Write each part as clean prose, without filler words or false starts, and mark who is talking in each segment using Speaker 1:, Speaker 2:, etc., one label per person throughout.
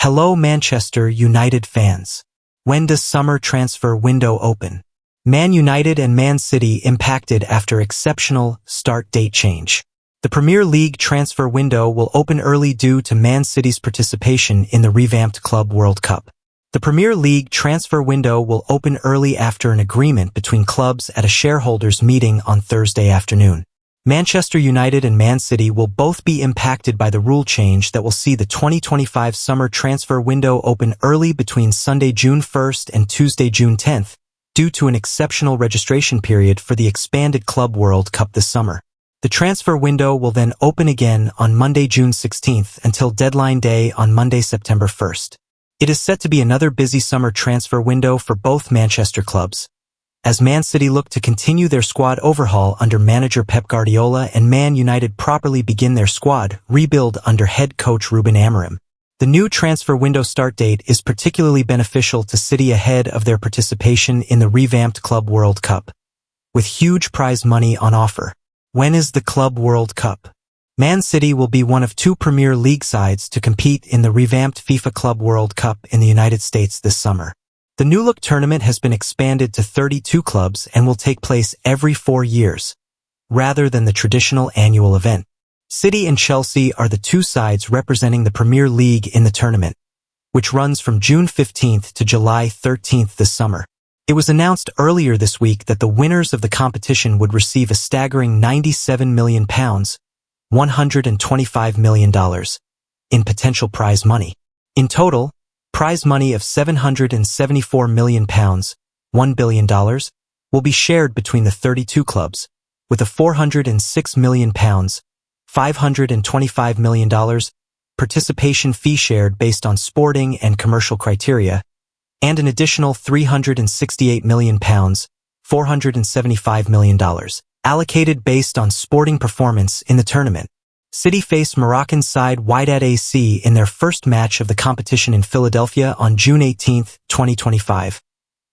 Speaker 1: Hello Manchester United fans. When does summer transfer window open? Man United and Man City impacted after exceptional start date change. The Premier League transfer window will open early due to Man City's participation in the revamped Club World Cup. The Premier League transfer window will open early after an agreement between clubs at a shareholders' meeting on Thursday afternoon. Manchester United and Man City will both be impacted by the rule change that will see the 2025 summer transfer window open early between Sunday, June 1st and Tuesday, June 10th, due to an exceptional registration period for the expanded Club World Cup this summer. The transfer window will then open again on Monday, June 16th until deadline day on Monday, September 1st. It is set to be another busy summer transfer window for both Manchester clubs, as Man City look to continue their squad overhaul under manager Pep Guardiola and Man United properly begin their squad rebuild under head coach Ruben Amorim. The new transfer window start date is particularly beneficial to City ahead of their participation in the revamped Club World Cup, with huge prize money on offer. When is the Club World Cup? Man City will be one of two Premier League sides to compete in the revamped FIFA Club World Cup in the United States this summer. The new-look tournament has been expanded to 32 clubs and will take place every 4 years, rather than the traditional annual event. City and Chelsea are the two sides representing the Premier League in the tournament, which runs from June 15th to July 13th this summer. It was announced earlier this week that the winners of the competition would receive a staggering £97 million, $125 million, in potential prize money. In total, prize money of £774 million, $1 billion, will be shared between the 32 clubs, with a £406 million, $525 million, participation fee shared based on sporting and commercial criteria, and an additional £368 million, $475 million, allocated based on sporting performance in the tournament. City face Moroccan side Wydad AC in their first match of the competition in Philadelphia on June 18, 2025,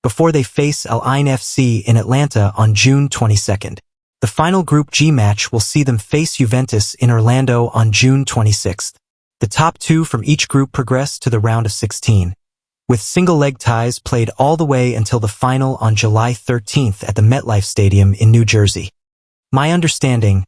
Speaker 1: before they face Al Ain FC in Atlanta on June 22. The final Group G match will see them face Juventus in Orlando on June 26. The top two from each group progress to the round of 16, with single-leg ties played all the way until the final on July 13th at the MetLife Stadium in New Jersey. My understanding,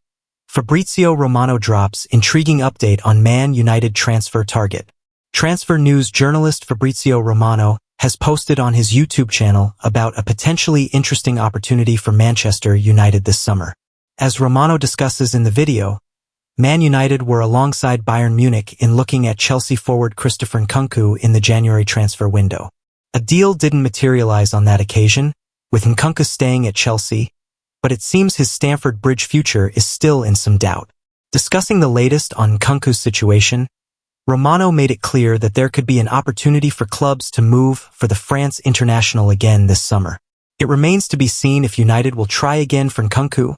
Speaker 1: Fabrizio Romano drops intriguing update on Man United transfer target. Transfer news journalist Fabrizio Romano has posted on his YouTube channel about a potentially interesting opportunity for Manchester United this summer. As Romano discusses in the video, Man United were alongside Bayern Munich in looking at Chelsea forward Christopher Nkunku in the January transfer window. A deal didn't materialize on that occasion, with Nkunku staying at Chelsea, but it seems his Stamford Bridge future is still in some doubt. Discussing the latest on Nkunku's situation, Romano made it clear that there could be an opportunity for clubs to move for the France international again this summer. It remains to be seen if United will try again for Nkunku,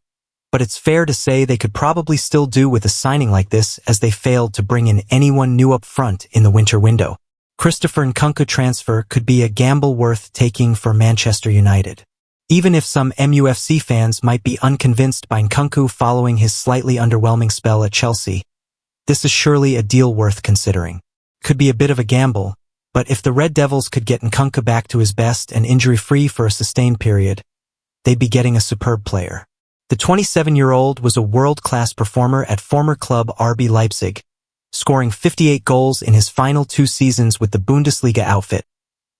Speaker 1: but it's fair to say they could probably still do with a signing like this as they failed to bring in anyone new up front in the winter window. Christopher Nkunku transfer could be a gamble worth taking for Manchester United. Even if some MUFC fans might be unconvinced by Nkunku following his slightly underwhelming spell at Chelsea, this is surely a deal worth considering. Could be a bit of a gamble, but if the Red Devils could get Nkunku back to his best and injury-free for a sustained period, they'd be getting a superb player. The 27-year-old was a world-class performer at former club RB Leipzig, scoring 58 goals in his final 2 seasons with the Bundesliga outfit,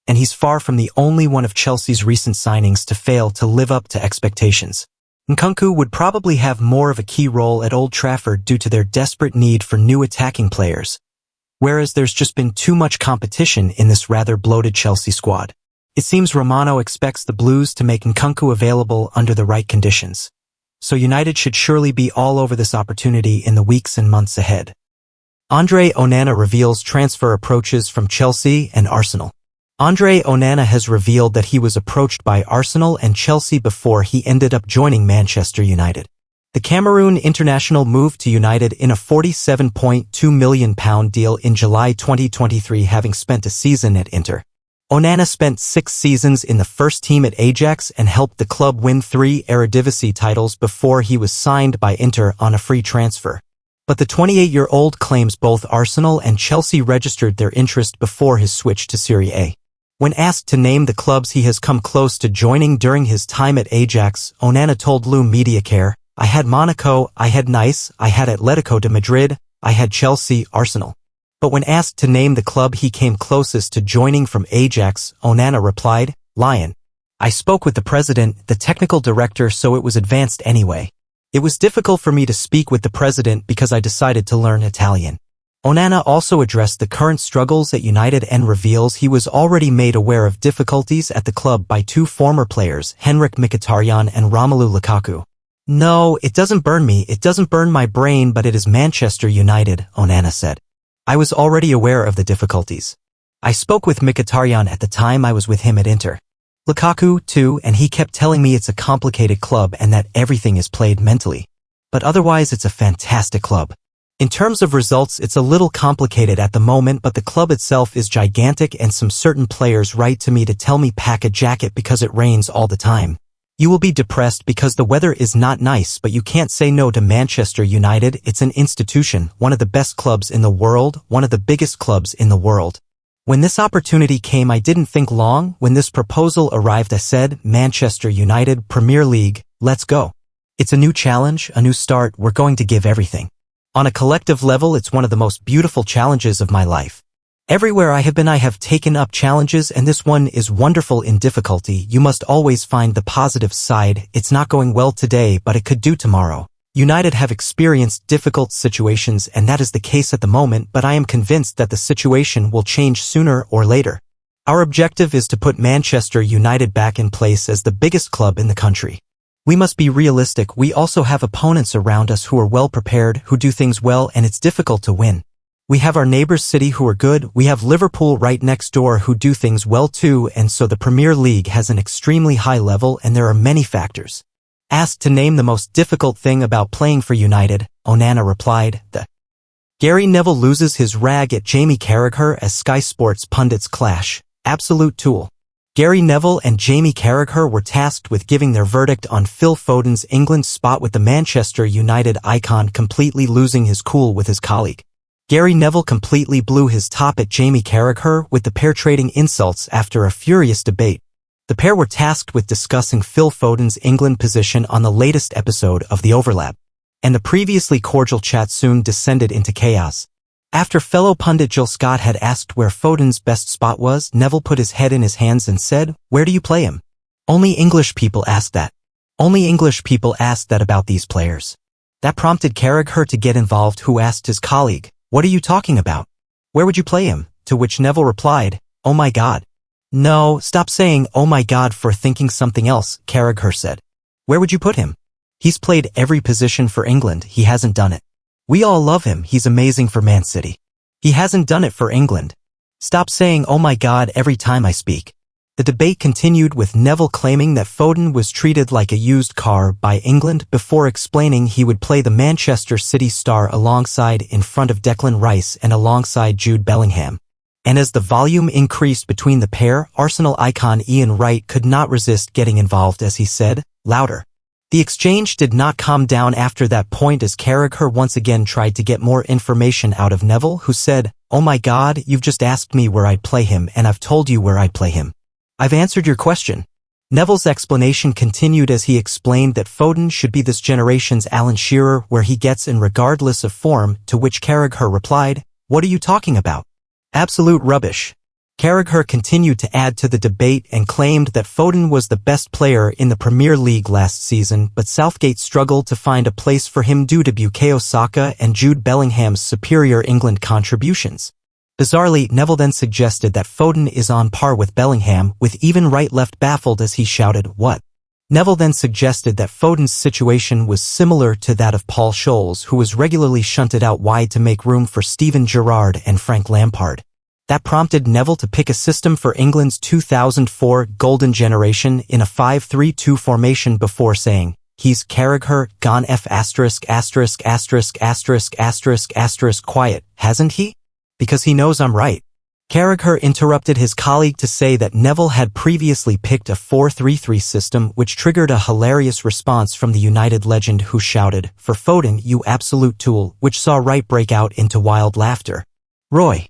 Speaker 1: and he's far from the only one of Chelsea's recent signings to fail to live up to expectations. Nkunku would probably have more of a key role at Old Trafford due to their desperate need for new attacking players, whereas there's just been too much competition in this rather bloated Chelsea squad. It seems Romano expects the Blues to make Nkunku available under the right conditions, so United should surely be all over this opportunity in the weeks and months ahead. Andre Onana reveals transfer approaches from Chelsea and Arsenal. Andre Onana has revealed that he was approached by Arsenal and Chelsea before he ended up joining Manchester United. The Cameroon international moved to United in a £47.2 million deal in July 2023, having spent a season at Inter. Onana spent 6 seasons in the first team at Ajax and helped the club win 3 Eredivisie titles before he was signed by Inter on a free transfer. But the 28-year-old claims both Arsenal and Chelsea registered their interest before his switch to Serie A. When asked to name the clubs he has come close to joining during his time at Ajax, Onana told Lu Mediacare, "I had Monaco, I had Nice, I had Atletico de Madrid, I had Chelsea, Arsenal." But when asked to name the club he came closest to joining from Ajax, Onana replied, "Lyon. I spoke with the president, the technical director, so it was advanced anyway. It was difficult for me to speak with the president because I decided to learn Italian." Onana also addressed the current struggles at United and reveals he was already made aware of difficulties at the club by two former players, Henrik Mkhitaryan and Romelu Lukaku. "No, it doesn't burn me, it doesn't burn my brain, but it is Manchester United," Onana said. "I was already aware of the difficulties. I spoke with Mkhitaryan at the time I was with him at Inter. Lukaku, too, and he kept telling me it's a complicated club and that everything is played mentally. But otherwise it's a fantastic club. In terms of results, it's a little complicated at the moment, but the club itself is gigantic, and some certain players write to me to tell me pack a jacket because it rains all the time. You will be depressed because the weather is not nice, but you can't say no to Manchester United. It's an institution, one of the best clubs in the world, one of the biggest clubs in the world. When this opportunity came, I didn't think long. When this proposal arrived, I said, Manchester United, Premier League, let's go. It's a new challenge, a new start, we're going to give everything. On a collective level, it's one of the most beautiful challenges of my life. Everywhere I have been, I have taken up challenges, and this one is wonderful in difficulty. You must always find the positive side. It's not going well today, but it could do tomorrow. United have experienced difficult situations, and that is the case at the moment, but I am convinced that the situation will change sooner or later. Our objective is to put Manchester United back in place as the biggest club in the country. We must be realistic. We also have opponents around us who are well prepared, who do things well, and it's difficult to win. We have our neighbors City who are good, we have Liverpool right next door who do things well too, and so the Premier League has an extremely high level, and there are many factors. Asked to name the most difficult thing about playing for United, Onana replied, Gary Neville loses his rag at Jamie Carragher as Sky Sports pundits clash. Absolute tool. Gary Neville and Jamie Carragher were tasked with giving their verdict on Phil Foden's England spot, with the Manchester United icon completely losing his cool with his colleague. Gary Neville completely blew his top at Jamie Carragher, with the pair trading insults after a furious debate. The pair were tasked with discussing Phil Foden's England position on the latest episode of The Overlap, and the previously cordial chat soon descended into chaos. After fellow pundit Jill Scott had asked where Foden's best spot was, Neville put his head in his hands and said, "Where do you play him? Only English people ask that. Only English people ask that about these players." That prompted Carragher to get involved, who asked his colleague, "What are you talking about? Where would you play him?" To which Neville replied, "Oh my God." "No, stop saying oh my God for thinking something else," Carragher said. "Where would you put him? He's played every position for England, he hasn't done it. We all love him, he's amazing for Man City. He hasn't done it for England. Stop saying oh my God every time I speak." The debate continued, with Neville claiming that Foden was treated like a used car by England, before explaining he would play the Manchester City star alongside, in front of Declan Rice and alongside Jude Bellingham. And as the volume increased between the pair, Arsenal icon Ian Wright could not resist getting involved, as he said, "Louder." The exchange did not calm down after that point, as Carragher once again tried to get more information out of Neville, who said, "Oh my God, you've just asked me where I'd play him, and I've told you where I'd play him. I've answered your question." Neville's explanation continued as he explained that Foden should be this generation's Alan Shearer, where he gets in regardless of form, to which Carragher replied, "What are you talking about? Absolute rubbish." Carragher continued to add to the debate and claimed that Foden was the best player in the Premier League last season, but Southgate struggled to find a place for him due to Bukayo Saka and Jude Bellingham's superior England contributions. Bizarrely, Neville then suggested that Foden is on par with Bellingham, with even Wright left baffled as he shouted, "What?" Neville then suggested that Foden's situation was similar to that of Paul Scholes, who was regularly shunted out wide to make room for Steven Gerrard and Frank Lampard. That prompted Neville to pick a system for England's 2004 golden generation in a 5-3-2 formation, before saying, "He's Carragher gone F*** ********** quiet, hasn't he? Because he knows I'm right." Carragher interrupted his colleague to say that Neville had previously picked a 4-3-3 system, which triggered a hilarious response from the United legend, who shouted, "For Foden, you absolute tool," which saw Wright break out into wild laughter. Roy.